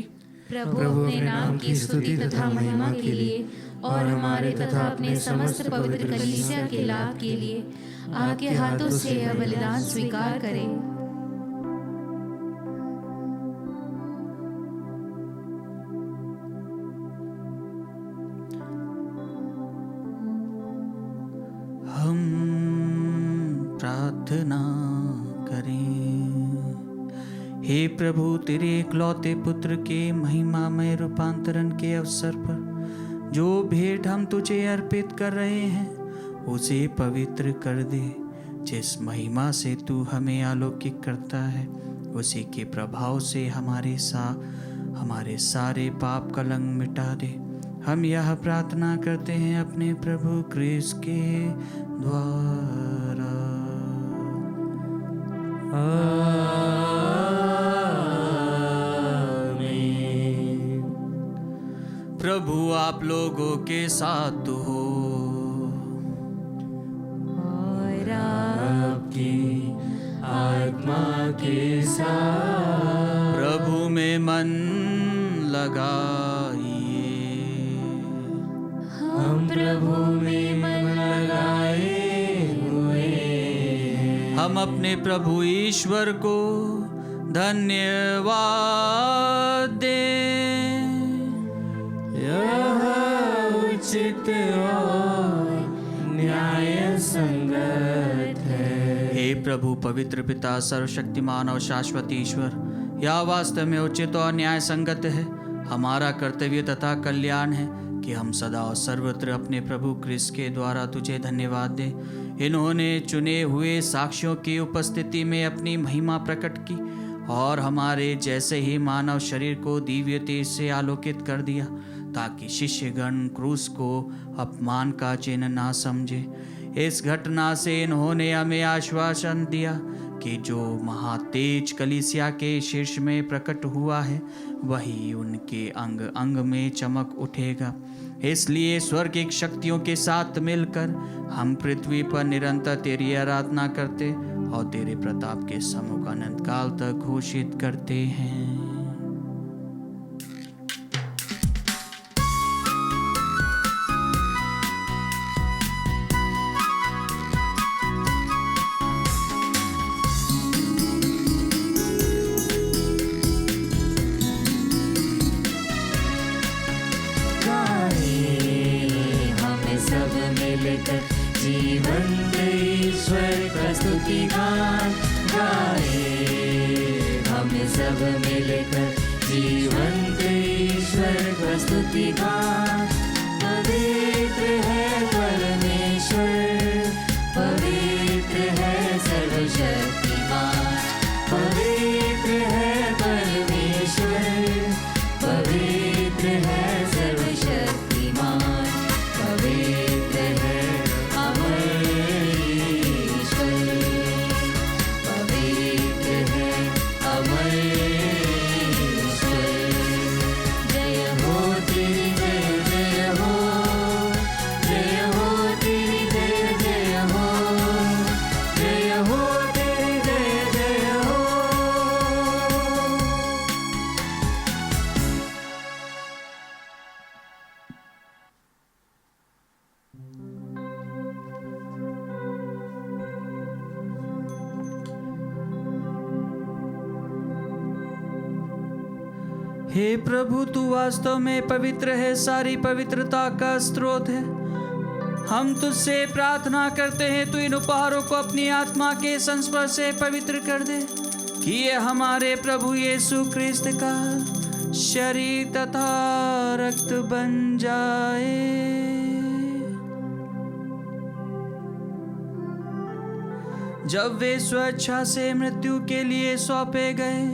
प्रभु अपने नाम की स्तुति तथा महिमा के लिए और हमारे तथा अपने समस्त पवित्र कलीसिया के लाभ के लिए आपके हाथों से यह बलिदान स्वीकार करें। हम प्रार्थना करें। हे प्रभु, तेरे इकलौते पुत्र के महिमामय रूपांतरण के अवसर पर जो भेंट हम तुझे अर्पित कर रहे हैं उसे पवित्र कर दे। जिस महिमा से तू हमें अलौकिक करता है उसी के प्रभाव से हमारे सारे पाप कलंक मिटा दे। हम यह प्रार्थना करते हैं अपने प्रभु क्रिस्त के द्वारा। आमीन। प्रभु आप लोगों के साथ हो और आपकी आत्मा के साथ। प्रभु में मन लगाइए। हम प्रभु में मन लगाए हुए हैं। हम अपने प्रभु ईश्वर को धन्यवाद दें। यह उचित और न्याय संगत है। हे प्रभु पवित्र पिता सर्वशक्तिमान और शाश्वत ईश्वर, यह वास्तव में उचित और न्याय संगत है, हमारा कर्तव्य तथा कल्याण है कि हम सदा और सर्वत्र अपने प्रभु क्रिस्त के द्वारा तुझे धन्यवाद दें। इन्होंने चुने हुए साक्षियों की उपस्थिति में अपनी महिमा प्रकट की और हमारे जैसे ही मानव शरीर को दिव्य तेज से आलोकित कर दिया, ताकि शिष्यगण क्रूस को अपमान का चिन्ह ना समझे। इस घटना से इन्होंने हमें आश्वासन दिया कि जो महातेज कलीसिया के शीर्ष में प्रकट हुआ है वही उनके अंग अंग में चमक उठेगा। इसलिए स्वर्गिक शक्तियों के साथ मिलकर हम पृथ्वी पर निरंतर तेरी आराधना करते और तेरे प्रताप के सम्मुख अनंत काल तक घोषित करते हैं। जीवंत ईश्वर का स्तुति गान गाए, हम सब मिलकर जीवंत ईश्वर का स्तुति गान। पवित्र है परमेश्वर, पवित्र है सर्वशक्तिमान, पवित्र है परमेश्वर, पवित्र है सर्वशक्तिमान, पवित्र है हे प्रभु, तू वास्तव में पवित्र है, सारी पवित्रता का स्रोत है। हम तुझसे प्रार्थना करते हैं तू इन उपहारों को अपनी आत्मा के संस्पर्श से पवित्र कर दे, कि ये हमारे प्रभु यीशु क्रिस्त का शरीर तथा रक्त बन जाए। जब वे स्वेच्छा से मृत्यु के लिए सौंपे गए,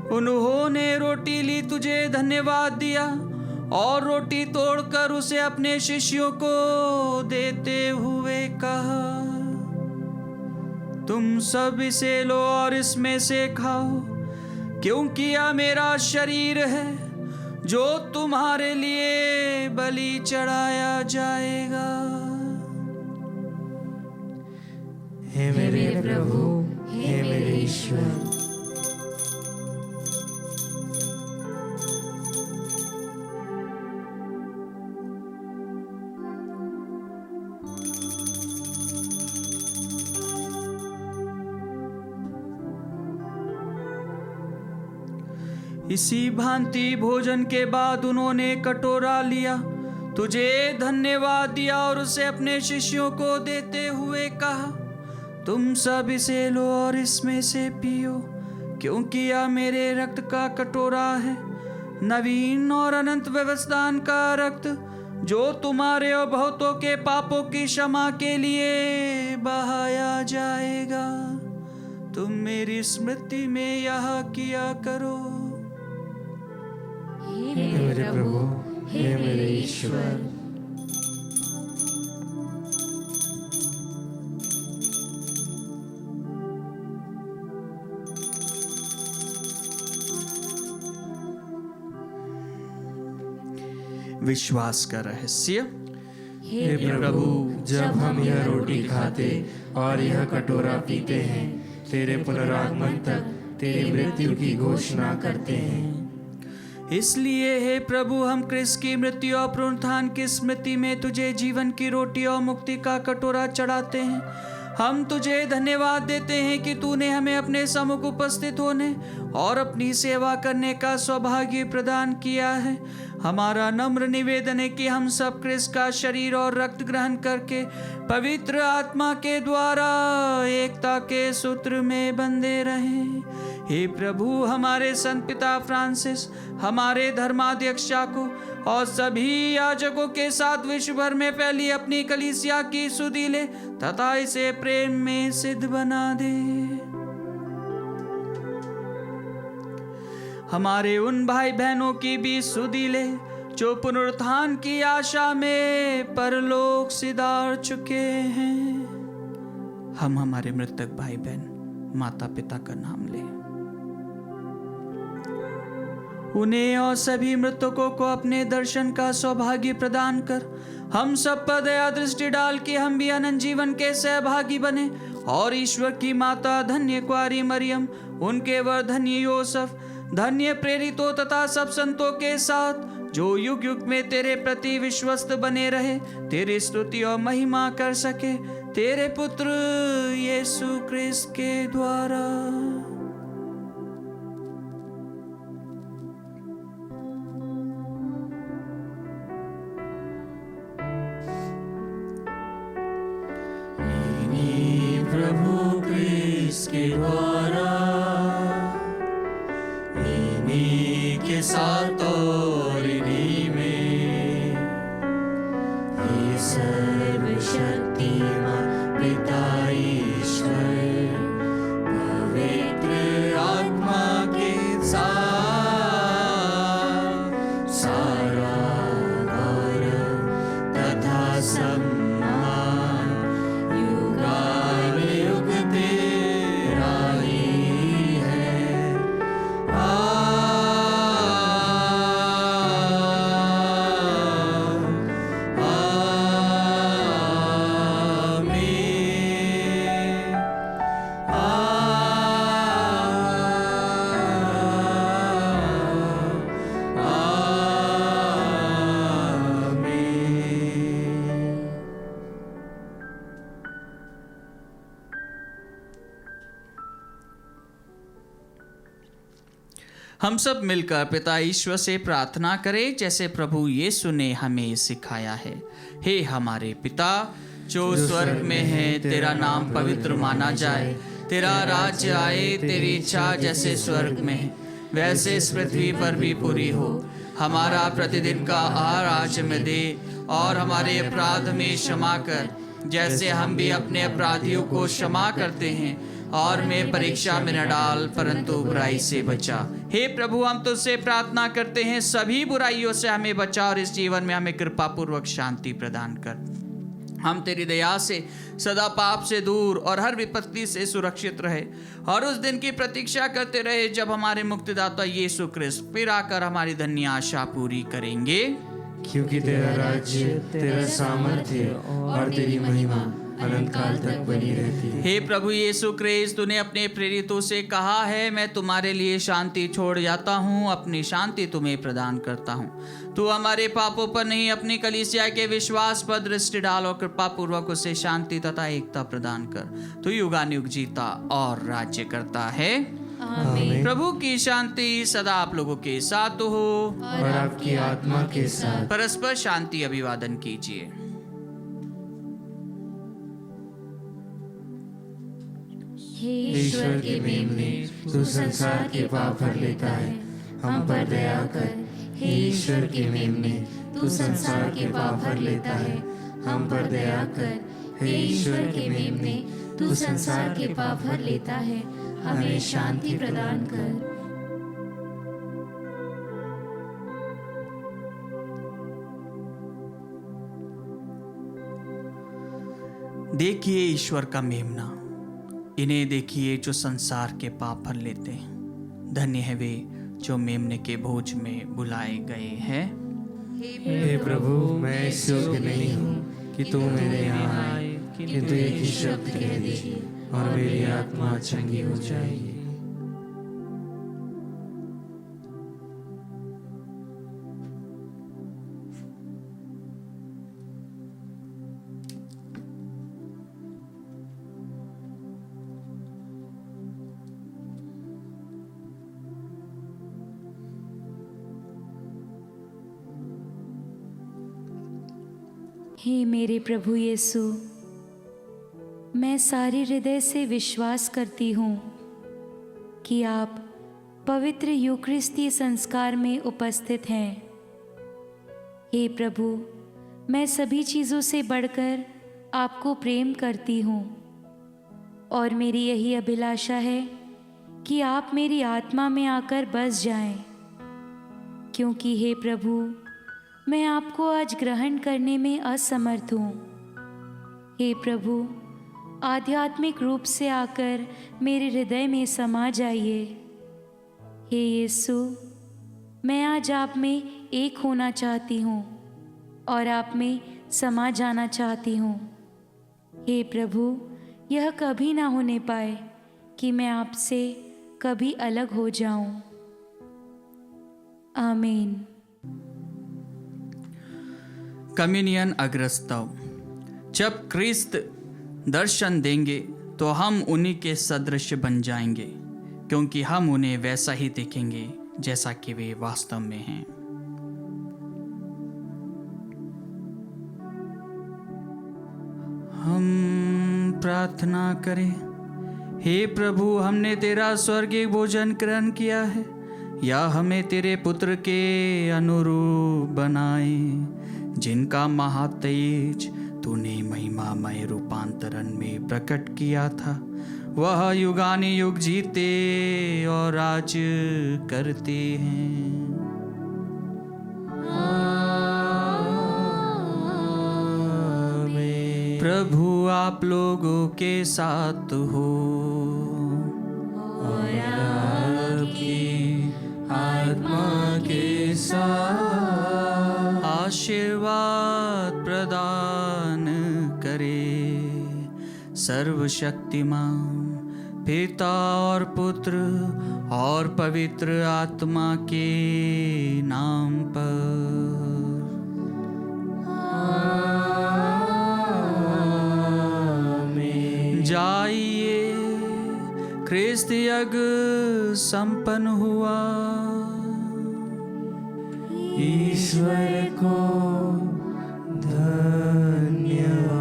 उन्होंने रोटी ली, तुझे धन्यवाद दिया और रोटी तोड़कर उसे अपने शिष्यों को देते हुए कहा, तुम सब इसे लो और इसमें से खाओ, क्योंकि यह मेरा शरीर है जो तुम्हारे लिए बलि चढ़ाया जाएगा। हे मेरे प्रभु, हे मेरे ईश्वर। इसी भांति भोजन के बाद उन्होंने कटोरा लिया, तुझे धन्यवाद दिया और उसे अपने शिष्यों को देते हुए कहा, तुम सब इसे लो और इसमें से पियो, क्योंकि यह मेरे रक्त का कटोरा है, नवीन और अनंत व्यवधान का रक्त, जो तुम्हारे और बहुतों के पापों की क्षमा के लिए बहाया जाएगा। तुम मेरी स्मृति में यह किया करो। हे मेरे प्रभु, हे मेरे ईश्वर। विश्वास का रहस्य। हे प्रभु, जब हम यह रोटी खाते और यह कटोरा पीते हैं, तेरे पुनरागमन तक तेरी मृत्यु की घोषणा करते हैं। इसलिए हे प्रभु, हम क्रिस्त की मृत्यु और पुनरुत्थान की स्मृति में तुझे जीवन की रोटी और मुक्ति का कटोरा चढ़ाते हैं। हम तुझे धन्यवाद देते हैं कि तूने हमें अपने सम्मुख उपस्थित होने और अपनी सेवा करने का सौभाग्य प्रदान किया है। हमारा नम्र निवेदन है कि हम सब क्रिस्त का शरीर और रक्त ग्रहण करके पवित्र आत्मा के द्वारा एकता के सूत्र में बंधे रहें। हे प्रभु, हमारे संत पिता फ्रांसिस, हमारे धर्माध्यक्ष चाकू और सभी याजकों के साथ विश्व भर में फैली अपनी कलीसिया की सुधि ले तथा इसे प्रेम में सिद्ध बना दे। हमारे उन भाई बहनों की भी सुधि ले जो पुनरुत्थान की आशा में परलोक सिधार चुके हैं। हम हमारे मृतक भाई बहन माता पिता का नाम लें। उन्हें और सभी मृतकों को अपने दर्शन का सौभाग्य प्रदान कर हम सब पर दया दृष्टि डाल के हम भी अनंत जीवन के सहभागी बने और ईश्वर की माता धन्य कुंवारी मरियम, उनके वर धन्य योसेफ, धन्य प्रेरितों तथा सब संतों के साथ जो युग युग में तेरे प्रति विश्वस्त बने रहे, तेरी स्तुति और महिमा कर सके, तेरे पुत्र यीशु क्रिस्त के द्वारा। प्रभु क्रिस्त के द्वारा, इन्हीं के साथ और इन्हीं में, ये सर्वशक्तिमान पिता ईश्वर पवित्र आत्मा के साथ सारा गौरव तथा सम्मान युगानुयुग तेरा ही है। हम सब मिलकर पिता ईश्वर से प्रार्थना करें जैसे प्रभु यीशु ने हमें सिखाया है। हे हमारे पिता जो स्वर्ग में है, तेरा नाम पवित्र माना जाए, तेरा राज्य आए, तेरी इच्छा जैसे स्वर्ग में है वैसे इस पृथ्वी पर भी पूरी हो। हमारा प्रतिदिन का आहार आज हमें दे और हमारे अपराध में क्षमा कर जैसे हम भी अपने अपराधियों को क्षमा करते हैं, और मैं परीक्षा में न डाल परंतु बुराई से बचा। हे प्रभु, हम तुझसे प्रार्थना करते हैं सभी बुराइयों से हमें बचा और इस जीवन में हमें कृपा पूर्वक शांति प्रदान कर। हम तेरी दया से सदा पाप से दूर और हर विपत्ति से सुरक्षित रहे और उस दिन की प्रतीक्षा करते रहे जब हमारे मुक्तिदाता यीशु क्रिस्त फिर आकर हमारी धन्य आशा पूरी करेंगे। क्योंकि तेरा राज्य, तेरा सामर्थ्य और तेरी महिमा अनंत काल तक बनी रहती है। हे प्रभु यीशु क्रिस्त, तूने अपने प्रेरितों से कहा है, मैं तुम्हारे लिए शांति छोड़ जाता हूँ, अपनी शांति तुम्हें प्रदान करता हूँ। तू हमारे पापों पर नहीं, अपनी कलीसिया के विश्वास पर दृष्टि डाल और कृपा पूर्वक उसे शांति तथा एकता प्रदान कर। तू युगानुयुग जीता और राज्य करता है। आमीन। प्रभु की शांति सदा आप लोगों के साथ हो और आपकी आत्मा के साथ। परस्पर शांति अभिवादन कीजिए। हे ईश्वर के मेमने, तू संसार के पाप भर लेता है, हम पर दया कर। हे ईश्वर के मेमने, तू संसार के पाप भर लेता है, हम पर दया कर। हे ईश्वर के मेमने, तू संसार के पाप भर लेता है, हमें शांति प्रदान कर। देखिए ईश्वर का मेमना, इन्हें देखिए जो संसार के पाप भर लेते हैं। धन्य है वे जो मेमने के भोज में बुलाए गए हैं। हे प्रभु, मैं इस योग्य नहीं हूँ कि तू मेरे यहाँ आए, किंतु एक ही शब्द कह दे और मेरी आत्मा चंगी हो जाएगी। हे मेरे प्रभु यीशु, मैं सारे हृदय से विश्वास करती हूँ कि आप पवित्र यूक्रिस्तीय संस्कार में उपस्थित हैं। हे प्रभु, मैं सभी चीज़ों से बढ़कर आपको प्रेम करती हूँ और मेरी यही अभिलाषा है कि आप मेरी आत्मा में आकर बस जाएं, क्योंकि हे प्रभु, मैं आपको आज ग्रहण करने में असमर्थ हूँ। हे प्रभु, आध्यात्मिक रूप से आकर मेरे हृदय में समा जाइए। हे यीशु, मैं आज आप में एक होना चाहती हूँ और आप में समा जाना चाहती हूँ। हे प्रभु, यह कभी ना होने पाए कि मैं आपसे कभी अलग हो जाऊं। आमीन। कम्युनियन अग्रस्तव। जब क्रिस्त दर्शन देंगे तो हम उन्हीं के सदृश बन जाएंगे, क्योंकि हम उन्हें वैसा ही देखेंगे जैसा कि वे वास्तव में हैं। हम प्रार्थना करें। हे प्रभु, हमने तेरा स्वर्गीय भोजन ग्रहण किया है, या हमें तेरे पुत्र के अनुरूप बनाए, जिनका महातेज तूने महिमामय रूपांतरण में प्रकट किया था। वह युगानुयुग जीते और राज करते हैं। प्रभु आप लोगों के साथ हो और आपकी आत्मा के साथ। आशीर्वाद प्रदान करे सर्वशक्तिमान पिता और पुत्र और पवित्र आत्मा के नाम पर। जाइए, ख्रिस्त यज्ञ संपन्न हुआ। ईश्वर को धन्यवाद।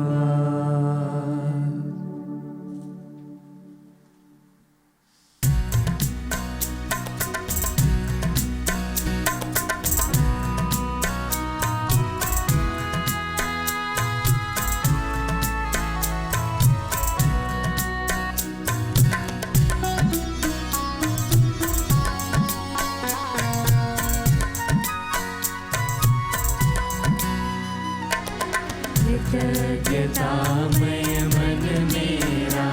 कृतज्ञतामय मन मेरा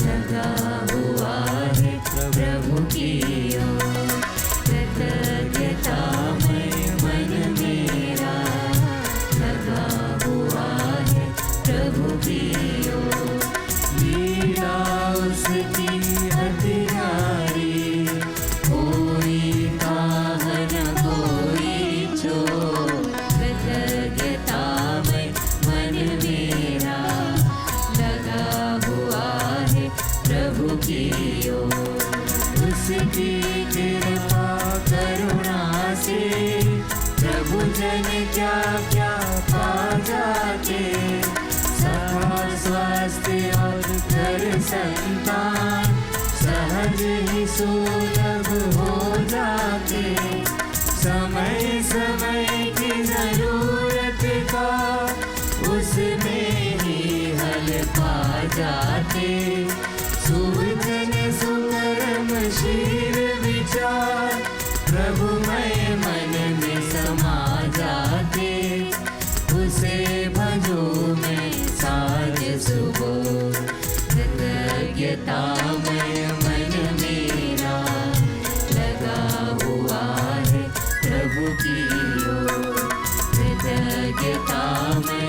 लगा हुआ है प्रभु की ओर। कृतज्ञतामय मन मेरा लगा हुआ है प्रभु की ओर। लीला उसकी अधिकारी, कोई काह न कोई चोर। कृतज्ञतामय मन मेरा लगा हुआ है प्रभु की ओर। उसकी कृपा करुणा से प्रभु जन क्या क्या पा जाते। सदा स्वास्थ्य और घर संतान सहज ही सुलभ हो जाते। समय समय की जरूरत का उसमें ही हल पा जाते। सुजन सुकर्मशील विचार प्रभुमय मन में समा जाते। उसे भजो मैं साँझ सुबह। कृतज्ञतामय मन मेरा लगा हुआ है प्रभु की ओर। कृतज्ञतामय